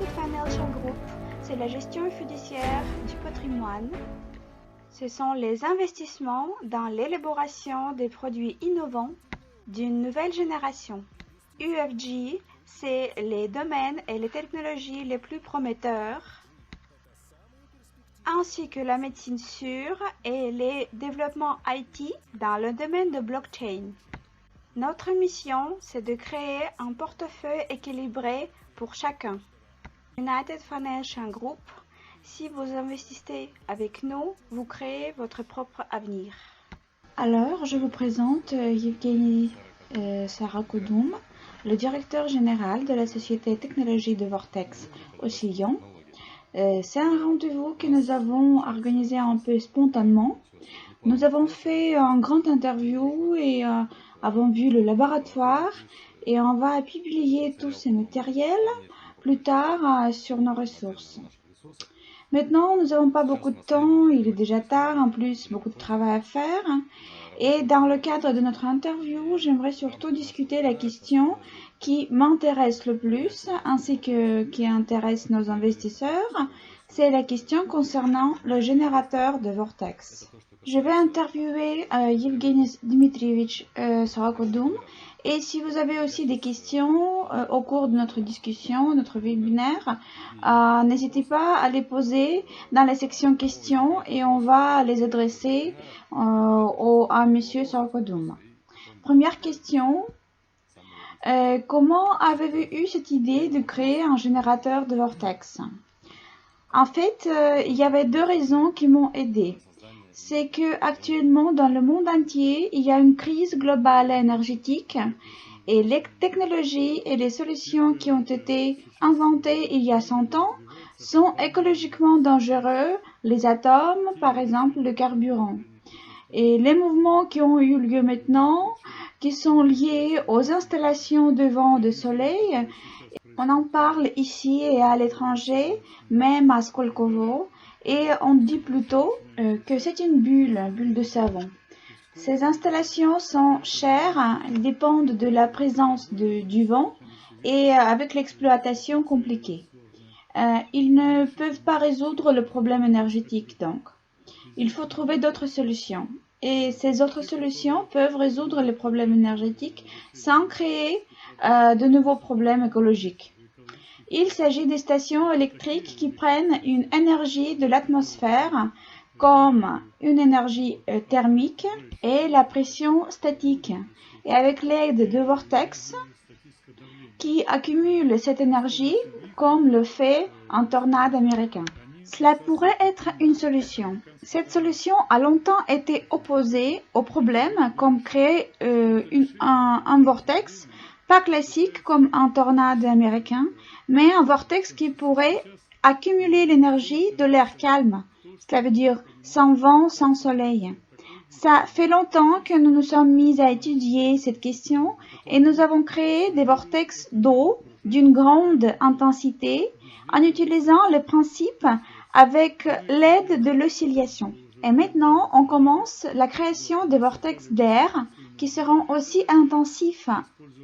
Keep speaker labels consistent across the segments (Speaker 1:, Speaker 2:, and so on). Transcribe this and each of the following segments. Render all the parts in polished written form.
Speaker 1: United Financial Group, c'est la gestion fiduciaire du patrimoine. Ce sont les investissements dans l'élaboration des produits innovants d'une nouvelle génération. UFG, c'est les domaines et les technologies les plus prometteurs, ainsi que la médecine sûre et les développements IT dans le domaine de blockchain. Notre mission, c'est de créer un portefeuille équilibré pour chacun. United Financial Group, si vous investissez avec nous, vous créez votre propre avenir.
Speaker 2: Alors, je vous présente Yevgeny Sarakodoum, le directeur général de la société technologie de Vortex au Lyon. C'est un rendez-vous que nous avons organisé un peu spontanément. Nous avons fait un grand interview et avons vu le laboratoire et on va publier tous ces matériels plus tard sur nos ressources. Maintenant, nous n'avons pas beaucoup de temps, il est déjà tard, en plus beaucoup de travail à faire. Et dans le cadre de notre interview, j'aimerais surtout discuter la question qui m'intéresse le plus, ainsi que qui intéresse nos investisseurs. C'est la question concernant le générateur de Vortex. Je vais interviewer Yevgeny Dmitrievich Sarakodoum. Et si vous avez aussi des questions au cours de notre discussion, notre webinaire, n'hésitez pas à les poser dans la section questions et on va les adresser à Monsieur Sarakodoum. Première question, comment avez-vous eu cette idée de créer un générateur de Vortex? En fait, il y avait deux raisons qui m'ont aidé. C'est que actuellement dans le monde entier, il y a une crise globale énergétique et les technologies et les solutions qui ont été inventées il y a 100 ans sont écologiquement dangereux, les atomes, par exemple, le carburant. Et les mouvements qui ont eu lieu maintenant, qui sont liés aux installations de vent de soleil, on en parle ici et à l'étranger, même à Skolkovo, et on dit plutôt que c'est une bulle de savon. Ces installations sont chères, elles dépendent de la présence du vent et avec l'exploitation compliquée. Ils ne peuvent pas résoudre le problème énergétique donc. Il faut trouver d'autres solutions. Et ces autres solutions peuvent résoudre les problèmes énergétiques sans créer de nouveaux problèmes écologiques. Il s'agit des stations électriques qui prennent une énergie de l'atmosphère comme une énergie thermique et la pression statique. Et avec l'aide de vortex qui accumule cette énergie comme le fait un tornade américain. Cela pourrait être une solution. Cette solution a longtemps été opposée au problème comme créer un vortex, pas classique comme un tornade américain, mais un vortex qui pourrait accumuler l'énergie de l'air calme. Cela veut dire sans vent, sans soleil. Ça fait longtemps que nous nous sommes mis à étudier cette question et nous avons créé des vortex d'eau d'une grande intensité en utilisant le principe avec l'aide de l'oscillation. Et maintenant, on commence la création de vortex d'air qui seront aussi intensifs.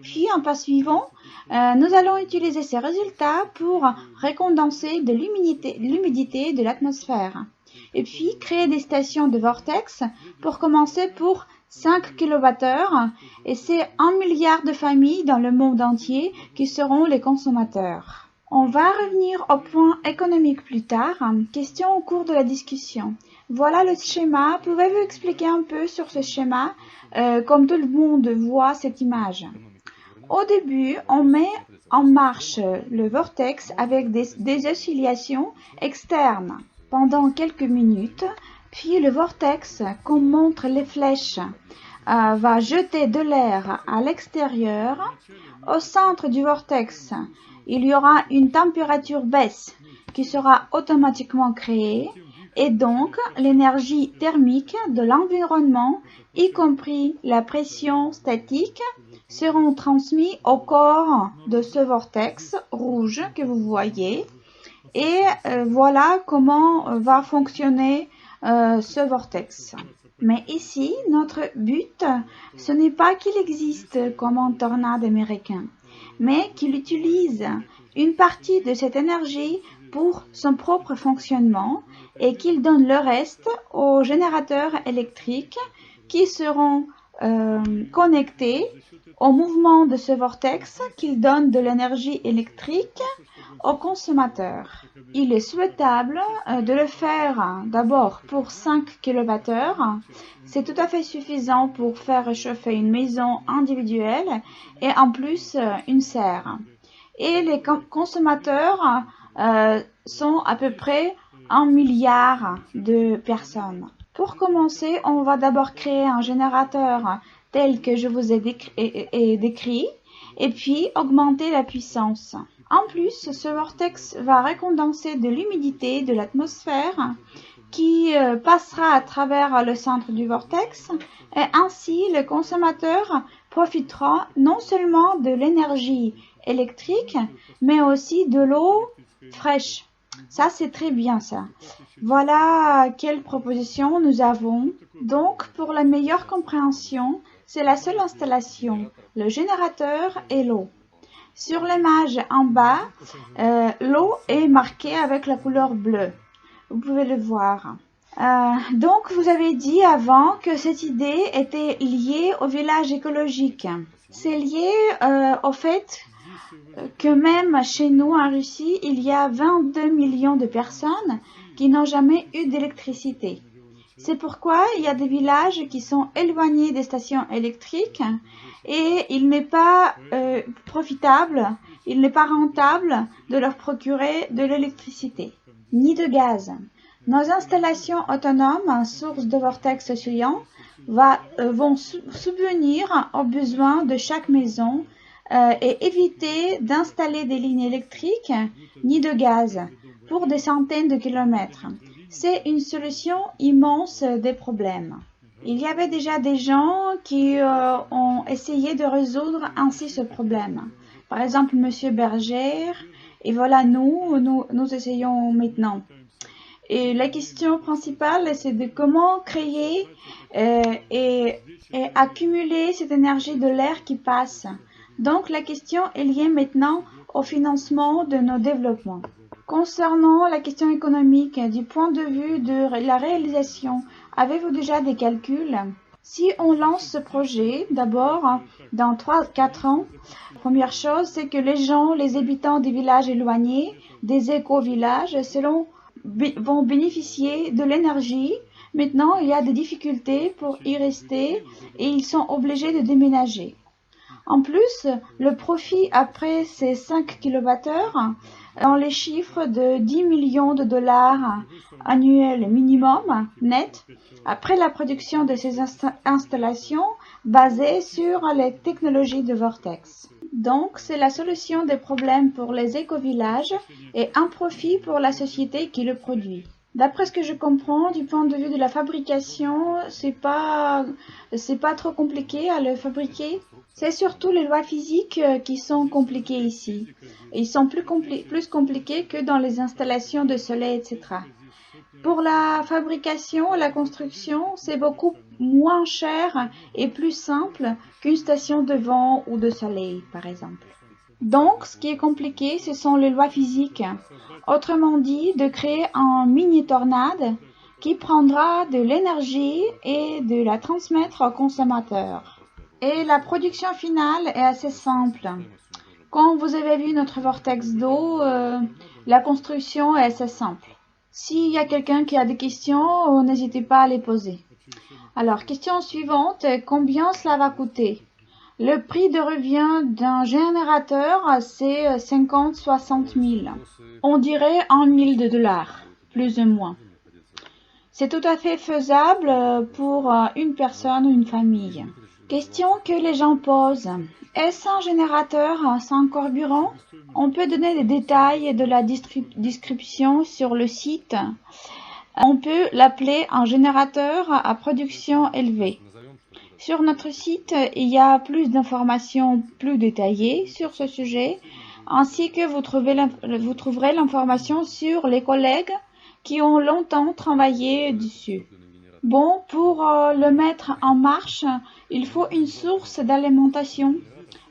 Speaker 2: Puis, en pas suivant, nous allons utiliser ces résultats pour recondenser de l'humidité de l'atmosphère. Et puis, créer des stations de vortex pour commencer pour 5 kWh et c'est 1 milliard de familles dans le monde entier qui seront les consommateurs. On va revenir au point économique plus tard. Question au cours de la discussion. Voilà le schéma. Pouvez-vous expliquer un peu sur ce schéma, comme tout le monde voit cette image? Au début, on met en marche le vortex avec des oscillations externes pendant quelques minutes. Puis le vortex, comme montrent les flèches, va jeter de l'air à l'extérieur. Au centre du vortex, il y aura une température baisse qui sera automatiquement créée et donc l'énergie thermique de l'environnement, y compris la pression statique, seront transmis au corps de ce vortex rouge que vous voyez. Et voilà comment va fonctionner ce vortex. Mais ici, notre but, ce n'est pas qu'il existe comme un tornade américain, mais qu'il utilise une partie de cette énergie pour son propre fonctionnement et qu'il donne le reste aux générateurs électriques qui seront connectés au mouvement de ce vortex qu'il donne de l'énergie électrique au consommateur. Il est souhaitable de le faire d'abord pour 5 kWh. C'est tout à fait suffisant pour faire réchauffer une maison individuelle et en plus une serre. Et les consommateurs sont à peu près 1 milliard de personnes. Pour commencer, on va d'abord créer un générateur tel que je vous ai décrit et puis augmenter la puissance. En plus, ce vortex va recondenser de l'humidité de l'atmosphère qui passera à travers le centre du vortex et ainsi le consommateur profitera non seulement de l'énergie électrique mais aussi de l'eau fraîche. Ça, c'est très bien ça. Voilà quelle proposition nous avons. Donc, pour la meilleure compréhension, c'est la seule installation, le générateur et l'eau. Sur l'image en bas, l'eau est marquée avec la couleur bleue. Vous pouvez le voir. Donc, vous avez dit avant que cette idée était liée au village écologique. C'est lié au fait que même chez nous en Russie, il y a 22 millions de personnes qui n'ont jamais eu d'électricité. C'est pourquoi il y a des villages qui sont éloignés des stations électriques et il n'est pas profitable, il n'est pas rentable de leur procurer de l'électricité, ni de gaz. Nos installations autonomes, sources de vortex oscillant, vont subvenir aux besoins de chaque maison et éviter d'installer des lignes électriques ni de gaz pour des centaines de kilomètres. C'est une solution immense des problèmes. Il y avait déjà des gens qui ont essayé de résoudre ainsi ce problème. Par exemple, Monsieur Berger, et voilà nous essayons maintenant. Et la question principale, c'est de comment créer et accumuler cette énergie de l'air qui passe. Donc, la question est liée maintenant au financement de nos développements. Concernant la question économique, du point de vue de la réalisation, avez-vous déjà des calculs? Si on lance ce projet, d'abord, dans 3-4 ans, la première chose, c'est que les habitants des villages éloignés, des éco-villages, vont bénéficier de l'énergie. Maintenant, il y a des difficultés pour y rester et ils sont obligés de déménager. En plus, le profit après ces 5 kWh, dans les chiffres de 10 millions de dollars annuels minimum net, après la production de ces installations basées sur les technologies de vortex. Donc, c'est la solution des problèmes pour les éco-villages et un profit pour la société qui le produit. D'après ce que je comprends, du point de vue de la fabrication, c'est pas trop compliqué à le fabriquer. C'est surtout les lois physiques qui sont compliquées ici. Ils sont plus compliqués que dans les installations de soleil, etc. Pour la fabrication, la construction, c'est beaucoup moins cher et plus simple qu'une station de vent ou de soleil, par exemple. Donc, ce qui est compliqué, ce sont les lois physiques. Autrement dit, de créer un mini-tornade qui prendra de l'énergie et de la transmettre au consommateur. Et la production finale est assez simple. Quand vous avez vu notre vortex d'eau, la construction est assez simple. S'il y a quelqu'un qui a des questions, n'hésitez pas à les poser. Alors, question suivante, combien cela va coûter? Le prix de revient d'un générateur, c'est 50-60 000. On dirait 1 000 $, plus ou moins. C'est tout à fait faisable pour une personne ou une famille. Question que les gens posent. Est-ce un générateur sans carburant? On peut donner des détails de la description sur le site. On peut l'appeler un générateur à production élevée. Sur notre site, il y a plus d'informations plus détaillées sur ce sujet, ainsi que vous trouverez l'information sur les collègues qui ont longtemps travaillé dessus. Bon, pour le mettre en marche, il faut une source d'alimentation.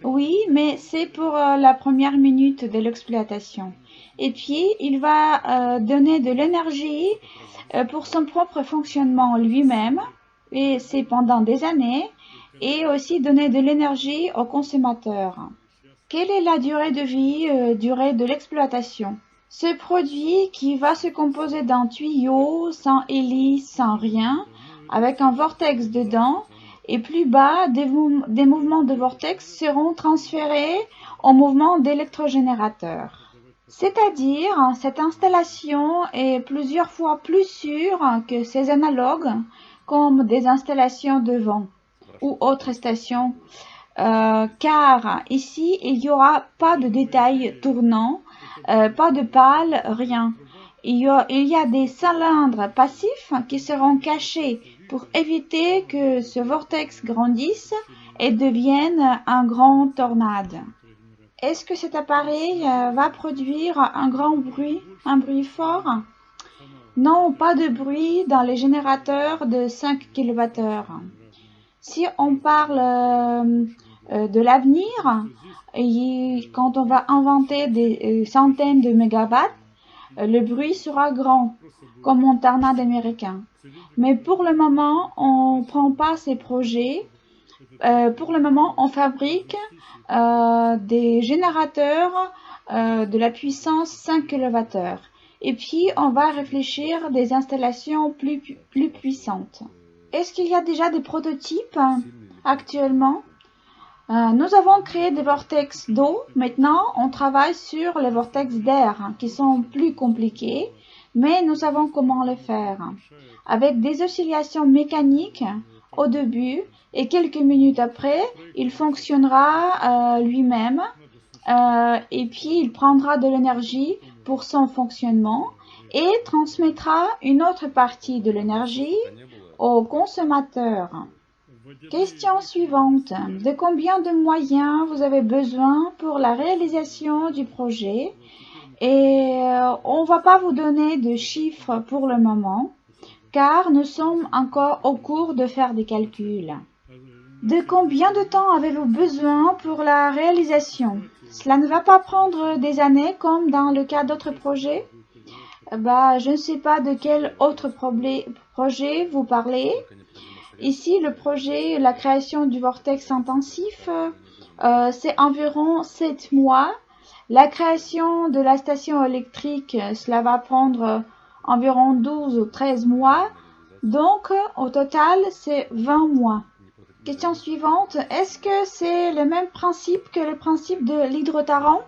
Speaker 2: Oui, mais c'est pour la première minute de l'exploitation. Et puis, il va donner de l'énergie pour son propre fonctionnement lui-même, et c'est pendant des années, et aussi donner de l'énergie aux consommateurs. Quelle est la durée de vie, durée de l'exploitation? Ce produit qui va se composer d'un tuyau, sans hélice, sans rien, avec un vortex dedans, et plus bas, des mouvements de vortex seront transférés en mouvements d'électrogénérateurs. C'est-à-dire, cette installation est plusieurs fois plus sûre que ces analogues, comme des installations de vent ou autres stations, car ici, il n'y aura pas de détails tournants, pas de pales, rien. Il y a des cylindres passifs qui seront cachés pour éviter que ce vortex grandisse et devienne un grand tornade. Est-ce que cet appareil va produire un bruit fort? Non, pas de bruit dans les générateurs de 5 kWh. Si on parle de l'avenir, quand on va inventer des centaines de mégawatts, le bruit sera grand, comme un tornade américain. Mais pour le moment, on ne prend pas ces projets. Pour le moment, on fabrique des générateurs de la puissance 5 kWh. Et puis, on va réfléchir à des installations plus puissantes. Est-ce qu'il y a déjà des prototypes actuellement? Nous avons créé des vortex d'eau. Maintenant, on travaille sur les vortex d'air qui sont plus compliqués, mais nous savons comment le faire. Avec des oscillations mécaniques au début et quelques minutes après, il fonctionnera lui-même et puis il prendra de l'énergie pour son fonctionnement et transmettra une autre partie de l'énergie au consommateur. Question suivante. De combien de moyens vous avez besoin pour la réalisation du projet? Et on ne va pas vous donner de chiffres pour le moment, car nous sommes encore au cours de faire des calculs. De combien de temps avez-vous besoin pour la réalisation? Cela ne va pas prendre des années comme dans le cas d'autres projets? Je ne sais pas de quel autre projet vous parlez. Ici, le projet, la création du vortex intensif, c'est environ 7 mois. La création de la station électrique, cela va prendre environ 12 ou 13 mois. Donc, au total, c'est 20 mois. Question suivante. Est-ce que c'est le même principe que le principe de l'hydrotaron?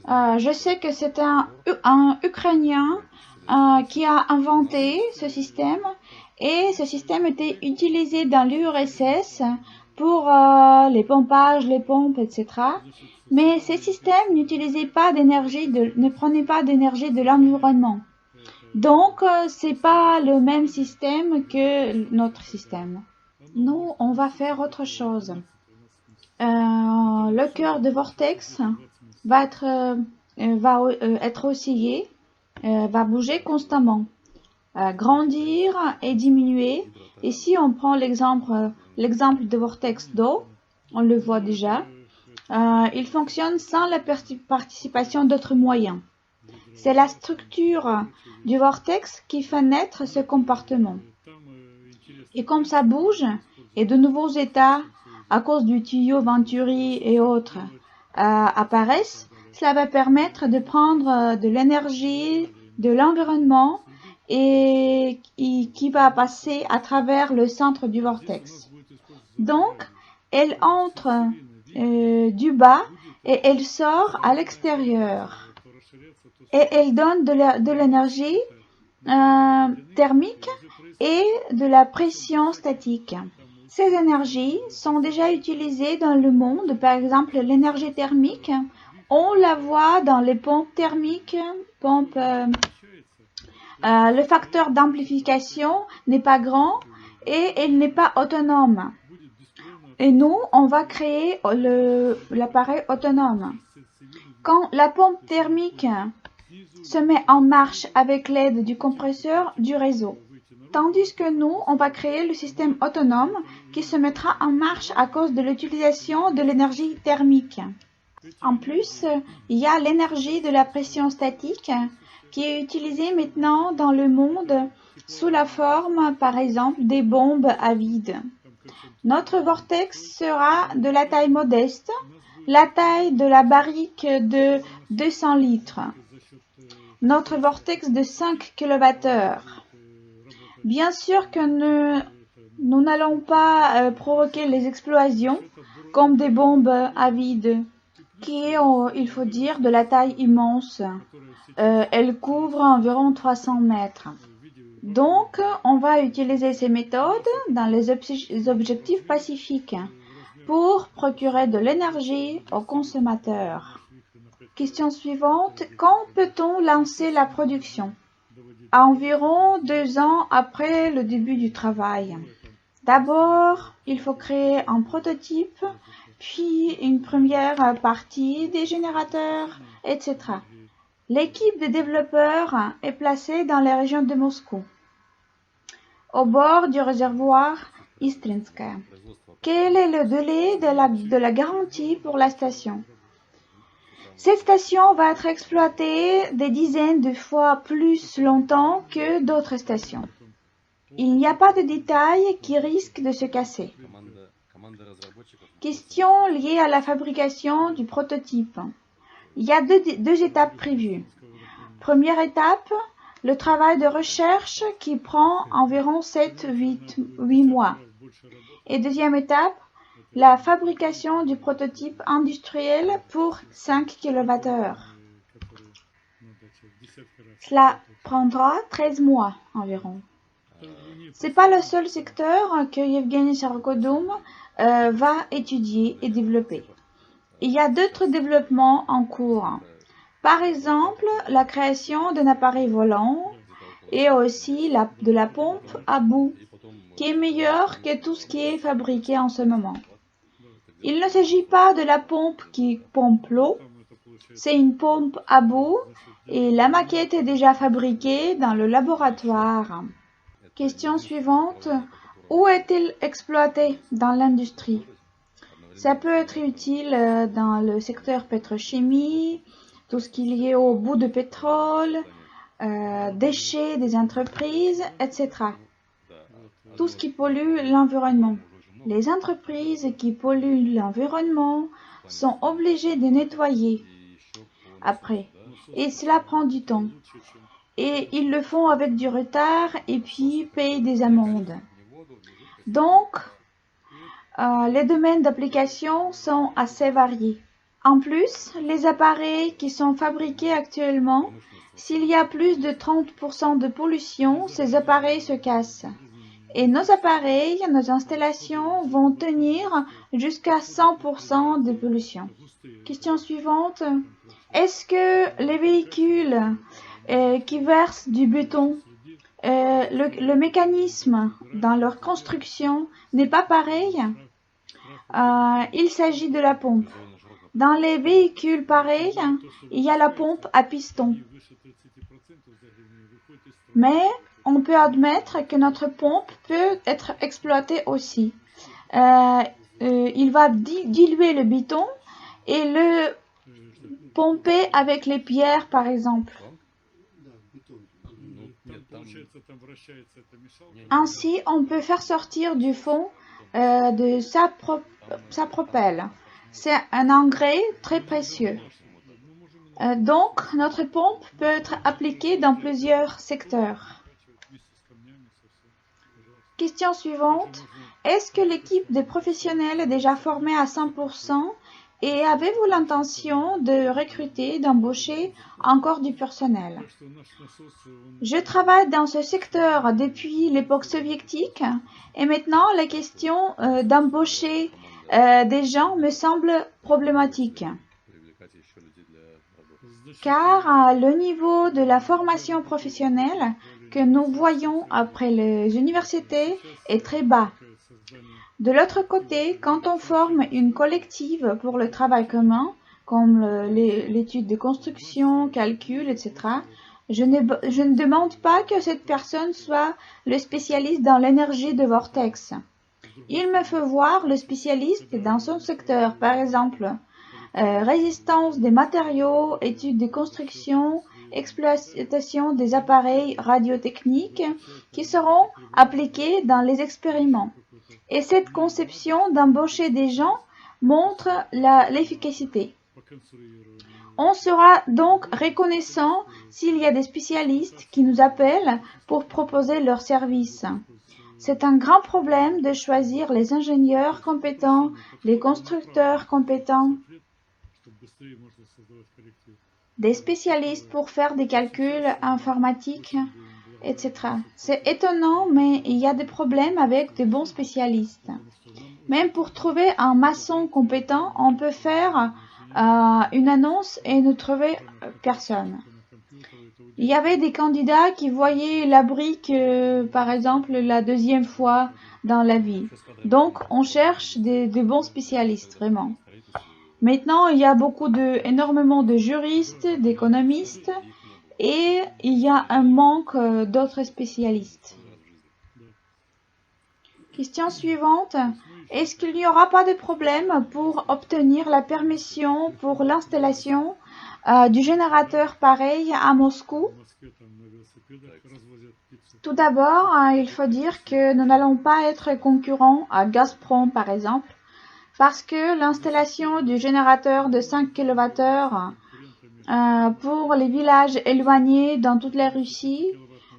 Speaker 2: Je sais que c'est un Ukrainien qui a inventé ce système. Et ce système était utilisé dans l'URSS pour les pompages, les pompes, etc. Mais ces systèmes n'utilisaient pas d'énergie, ne prenaient pas d'énergie de l'environnement. Donc, c'est pas le même système que notre système. Nous, on va faire autre chose. Le cœur de vortex va être oscillé, va bouger constamment. Grandir et diminuer. Ici, on prend l'exemple de vortex d'eau. On le voit déjà. Il fonctionne sans la participation d'autres moyens. C'est la structure du vortex qui fait naître ce comportement. Et comme ça bouge, et de nouveaux états, à cause du tuyau Venturi et autres, apparaissent, cela va permettre de prendre de l'énergie de l'environnement et qui va passer à travers le centre du vortex. Donc, elle entre du bas et elle sort à l'extérieur. Et elle donne de l'énergie thermique et de la pression statique. Ces énergies sont déjà utilisées dans le monde. Par exemple, l'énergie thermique, on la voit dans les pompes thermiques, le facteur d'amplification n'est pas grand et elle n'est pas autonome. Et nous, on va créer l'appareil autonome. Quand la pompe thermique se met en marche avec l'aide du compresseur du réseau, tandis que nous, on va créer le système autonome qui se mettra en marche à cause de l'utilisation de l'énergie thermique. En plus, il y a l'énergie de la pression statique qui est utilisée maintenant dans le monde sous la forme, par exemple, des bombes à vide. Notre vortex sera de la taille modeste, la taille de la barrique de 200 litres. Notre vortex de 5 kWh. Bien sûr que nous n'allons pas provoquer les explosions comme des bombes à vide, qui est, il faut dire, de la taille immense. Elle couvre environ 300 mètres. Donc, on va utiliser ces méthodes dans les objectifs pacifiques pour procurer de l'énergie aux consommateurs. Question suivante. Quand peut-on lancer la production? À environ 2 ans après le début du travail. D'abord, il faut créer un prototype, puis une première partie des générateurs, etc. L'équipe de développeurs est placée dans les régions de Moscou, au bord du réservoir Istrinskaya. Quel est le délai de la garantie pour la station? Cette station va être exploitée des dizaines de fois plus longtemps que d'autres stations. Il n'y a pas de détails qui risquent de se casser. Question liée à la fabrication du prototype. Il y a deux étapes prévues. Première étape, le travail de recherche qui prend environ 7-8 mois. Et deuxième étape, la fabrication du prototype industriel pour 5 kWh. Cela prendra 13 mois environ. Ce n'est pas le seul secteur que Yevgeny Sarakodoum va étudier et développer. Il y a d'autres développements en cours. Par exemple, la création d'un appareil volant et aussi de la pompe à bout, qui est meilleure que tout ce qui est fabriqué en ce moment. Il ne s'agit pas de la pompe qui pompe l'eau, c'est une pompe à bout et la maquette est déjà fabriquée dans le laboratoire. Question suivante. Où est-il exploité dans l'industrie? Ça peut être utile dans le secteur pétrochimie, tout ce qui est lié au bout de pétrole, déchets des entreprises, etc. Tout ce qui pollue l'environnement. Les entreprises qui polluent l'environnement sont obligées de nettoyer après. Et cela prend du temps. Et ils le font avec du retard et puis payent des amendes. Donc, les domaines d'application sont assez variés. En plus, les appareils qui sont fabriqués actuellement, s'il y a plus de 30% de pollution, ces appareils se cassent. Et nos appareils, nos installations vont tenir jusqu'à 100% de pollution. Question suivante. Est-ce que les véhicules qui versent du béton, le mécanisme dans leur construction n'est pas pareil? Il s'agit de la pompe. Dans les véhicules pareils, il y a la pompe à piston. Mais on peut admettre que notre pompe peut être exploitée aussi. Il va diluer le béton et le pomper avec les pierres, par exemple. Ainsi, on peut faire sortir du fond de sapropelle. C'est un engrais très précieux. Donc, notre pompe peut être appliquée dans plusieurs secteurs. Question suivante. Est-ce que l'équipe de professionnels est déjà formée à 100% et avez-vous l'intention de recruter, d'embaucher encore du personnel? Je travaille dans ce secteur depuis l'époque soviétique et maintenant la question d'embaucher des gens me semble problématique. Car le niveau de la formation professionnelle que nous voyons après les universités est très bas. De l'autre côté, quand on forme une collective pour le travail commun, comme l'étude de construction, calcul, etc., Je ne demande pas que cette personne soit le spécialiste dans l'énergie de vortex. Il me faut voir le spécialiste dans son secteur, par exemple, résistance des matériaux, études de construction, exploitation des appareils radiotechniques qui seront appliqués dans les expériments. Et cette conception d'embaucher des gens montre l'efficacité. On sera donc reconnaissant s'il y a des spécialistes qui nous appellent pour proposer leurs services. C'est un grand problème de choisir les ingénieurs compétents, les constructeurs compétents, des spécialistes pour faire des calculs informatiques, etc. C'est étonnant, mais il y a des problèmes avec de bons spécialistes. Même pour trouver un maçon compétent, on peut faire une annonce et ne trouver personne. Il y avait des candidats qui voyaient la brique, par exemple, la deuxième fois dans la vie. Donc, on cherche des bons spécialistes, vraiment. Maintenant, il y a énormément de juristes, d'économistes, et il y a un manque d'autres spécialistes. Question suivante. Est-ce qu'il n'y aura pas de problème pour obtenir la permission pour l'installation du générateur pareil à Moscou? Tout d'abord, il faut dire que nous n'allons pas être concurrents à Gazprom, par exemple, parce que l'installation du générateur de 5 kWh pour les villages éloignés dans toute la Russie,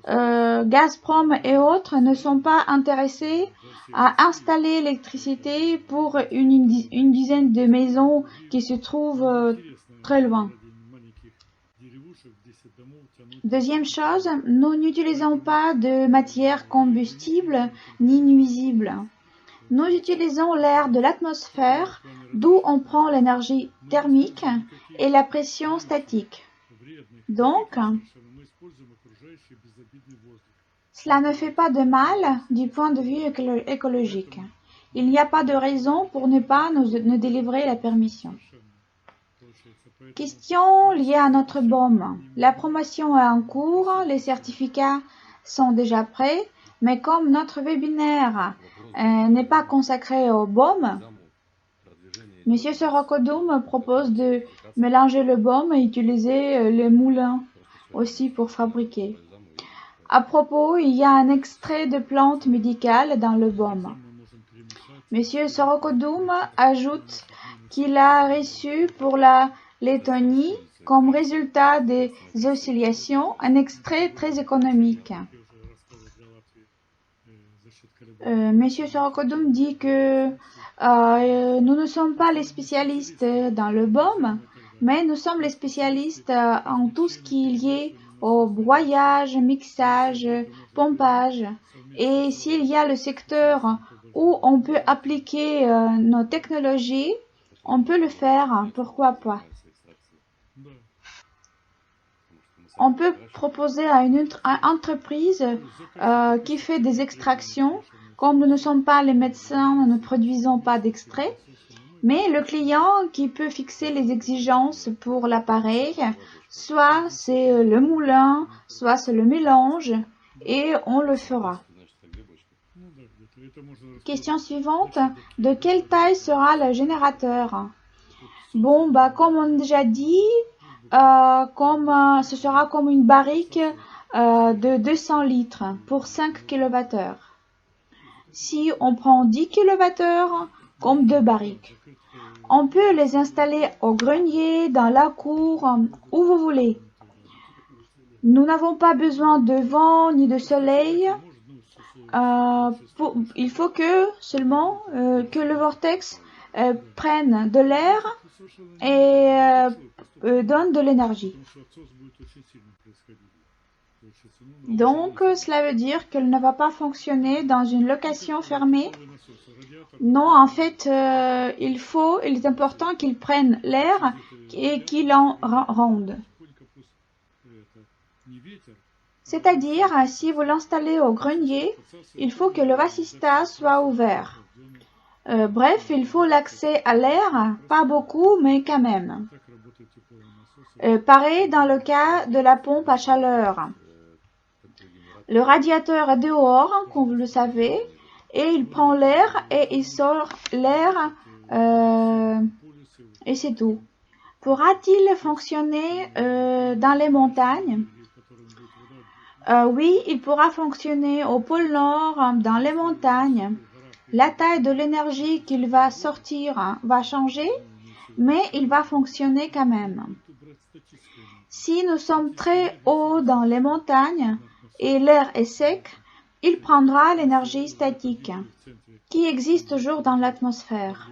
Speaker 2: Gazprom et autres ne sont pas intéressés à installer l'électricité pour une dizaine de maisons qui se trouvent très loin. Deuxième chose, nous n'utilisons pas de matière combustible ni nuisible. Nous utilisons l'air de l'atmosphère, d'où on prend l'énergie thermique et la pression statique. Donc, cela ne fait pas de mal du point de vue écologique. Il n'y a pas de raison pour ne pas nous délivrer la permission. Question liée à notre BOM. La promotion est en cours, les certificats sont déjà prêts, mais comme notre webinaire n'est pas consacré au BOM, M. Sorokodum propose de mélanger le BOM et utiliser les moulins aussi pour fabriquer. À propos, il y a un extrait de plantes médicales dans le BOM. M. Sorokodum ajoute qu'il a reçu pour la Lettonie, comme résultat des oscillations, un extrait très économique. M. Sorokodum dit que nous ne sommes pas les spécialistes dans le BOM, mais nous sommes les spécialistes en tout ce qui est lié au broyage, mixage, pompage. Et s'il y a le secteur où on peut appliquer nos technologies, on peut le faire, pourquoi pas. On peut proposer à une entreprise qui fait des extractions. Comme nous ne sommes pas les médecins, nous ne produisons pas d'extrait. Mais le client qui peut fixer les exigences pour l'appareil, soit c'est le moulin, soit c'est le mélange, et on le fera. Question suivante. De quelle taille sera le générateur? Bon, comme on a déjà dit, ce sera comme une barrique de 200 litres pour 5 kWh. Si on prend 10 kWh, comme 2 barriques. On peut les installer au grenier, dans la cour, où vous voulez. Nous n'avons pas besoin de vent ni de soleil. Il faut seulement que le vortex prenne de l'air et donne de l'énergie. Donc, cela veut dire qu'elle ne va pas fonctionner dans une location fermée. Non, en fait, il est important qu'il prenne l'air et qu'il en rende. C'est-à-dire, si vous l'installez au grenier, il faut que le vasistas soit ouvert. Bref, il faut l'accès à l'air, pas beaucoup, mais quand même. Pareil dans le cas de la pompe à chaleur. Le radiateur est dehors, comme vous le savez, et il prend l'air et il sort l'air et c'est tout. Pourra-t-il fonctionner dans les montagnes? Oui, il pourra fonctionner au pôle Nord, dans les montagnes. La taille de l'énergie qu'il va sortir va changer, mais il va fonctionner quand même. Si nous sommes très haut dans les montagnes et l'air est sec, il prendra l'énergie statique qui existe toujours dans l'atmosphère.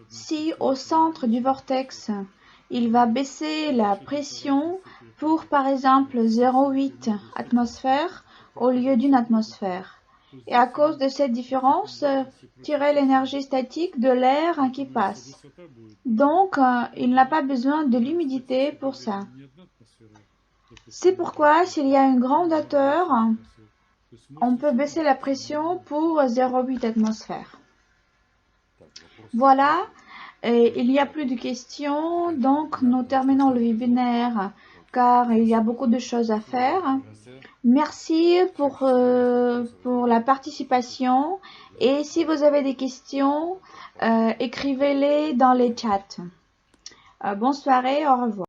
Speaker 2: Si au centre du vortex, il va baisser la pression pour par exemple 0,8 atmosphère au lieu d'une atmosphère. Et à cause de cette différence, tirer l'énergie statique de l'air qui passe. Donc, il n'a pas besoin de l'humidité pour ça. C'est pourquoi, s'il y a une grande hauteur, on peut baisser la pression pour 0,8 atmosphère. Voilà, il n'y a plus de questions, donc nous terminons le webinaire car il y a beaucoup de choses à faire. Merci pour la participation et si vous avez des questions, écrivez-les dans les chats. Bonne soirée, au revoir.